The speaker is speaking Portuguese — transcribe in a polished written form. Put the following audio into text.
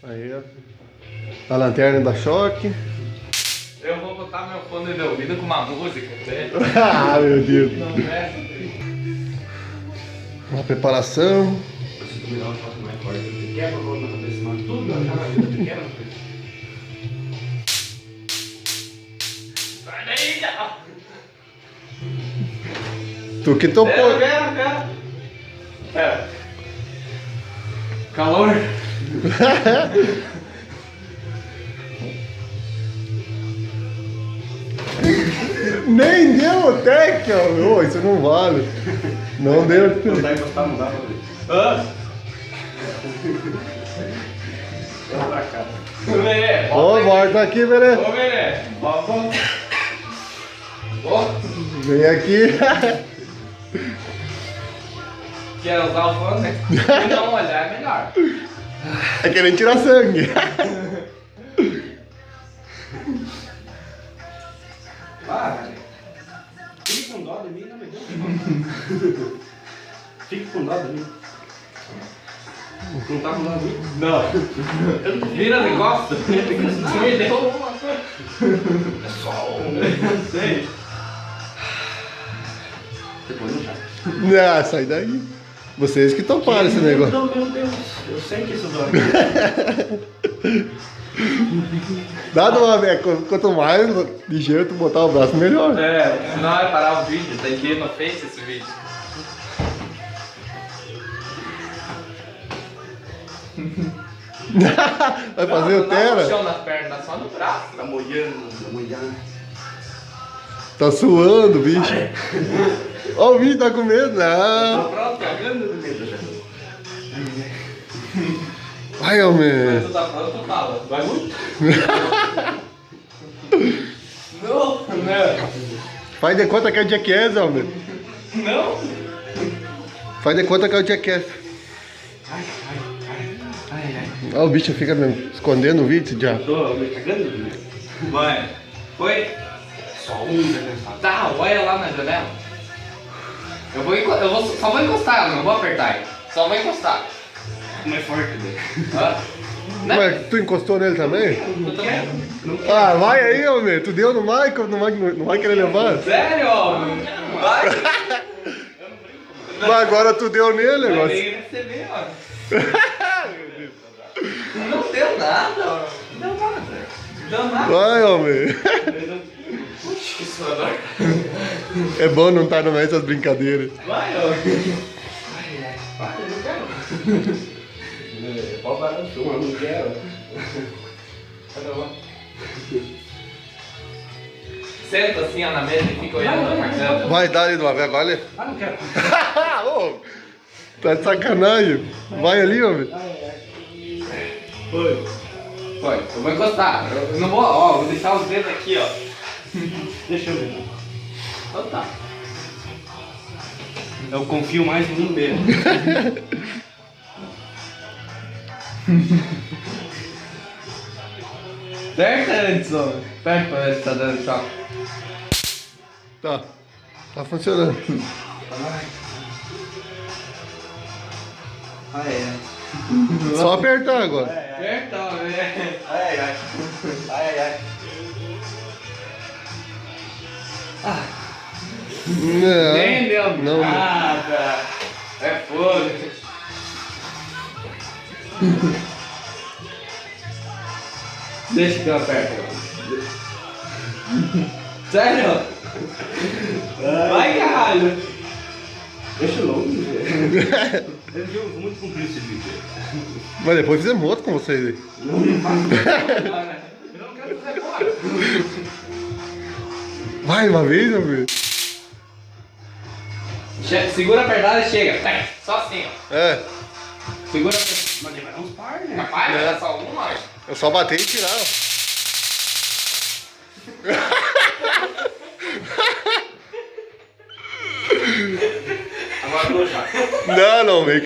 Aí, ó. A lanterna dá choque. Eu vou botar meu fone de ouvido com uma música, né? Ah, meu Deus. Não é? Uma preparação. Se tu me dá uma foto mais forte, tu quebra o rosto na cabeça, mas tudo na cara, tu quebra. Sai daí, já! Tu que topou. Pera. Pera. Calor. Nem deu o tec, ó. Ô, isso não vale. Não deu. Não dá encostar, não dá pra ver. Ah! Olha pra cá. Verê, Ó, volta aqui, Verê. Ô, Verê. Ó. Vem aqui. Quer usar o fone? Se não olhar é melhor. É querendo tirar sangue. Para. Fique com dó de mim, não me deu. Fique com dó de mim. Não tá com dó de mim? Não. Vira de costas. Me deu uma coisa. É só um. Sei. Depois não Ah, sai daí. Vocês que toparam esse negócio. Meu Deus, eu sei que isso dói. Dá uma vez, quanto mais ligeiro tu botar o braço, melhor. É, senão vai parar o vídeo, tem que ir no Face esse vídeo. Vai fazer o Não dá Tera? no chão nas pernas, só no braço. Tá molhando, tá molhando. Tá suando, bicho. Ó, o bicho tá com medo. Não. Tô pronto, cara. Cagando de medo já. Vai, Quando homem. tu tá pronto, fala. Vai muito? Não, não. Faz de conta que é o Jackass, homem. Não? Faz de conta que é o Jackass. Ai. Ó, o bicho fica mesmo escondendo o vídeo já. Tô me cagando de medo. Vai. Foi? Só um desgraçado. Tá, olha lá na janela. Só vou encostar ela, não vou apertar. Só vou encostar. Não é forte, né? Hã? Né? Mas tu encostou nele também? Eu também. Não quero. Ah, vai aí, homem. Tu deu no Michael, não vai querer levar? Sério, homem? Vai. Mas agora tu deu nele, Vai negócio. nem receber, ó. Não deu nada, ó. Não deu nada. Não deu nada. Vai, homem. Puxa, que suador. É bom não estar nessas brincadeiras. Vai, ó. Vai, eu não quero. Pode parar o show, eu não quero. Cadê o Senta assim ó, na mesa e fica olhando pra câmera. Vai dar ali de uma vez, vale? Ah, não quero. Ô, tá de sacanagem. Vai ali, homem. Foi. Foi, eu vou encostar. Eu não vou, ó, vou deixar os dedos aqui, ó. Deixa eu ver. Então tá. Eu confio mais em mim mesmo. Aperta antes, ó. Aperta pra ver se tá dando choque. Tá. Tá funcionando. Ah, é. Só apertar agora. Aperta, ó, né? Ai. Nem deu Não. nada. É foda. Deixa que eu aperto. Sério? Vai, caralho. Deixa longe, velho. Eu vi muito cumprir esse vídeo. Mas depois fizemos outro com vocês aí. Eu não quero fazer fora. Vai uma vez, homem. Segura apertado e chega. Tá, só assim, ó. É. Segura apertado. Mas vai dar uns par, né? Rapaz, vai dar só uma, ó. Eu só bater e tirar, ó. Agora eu vou já. Não, meio que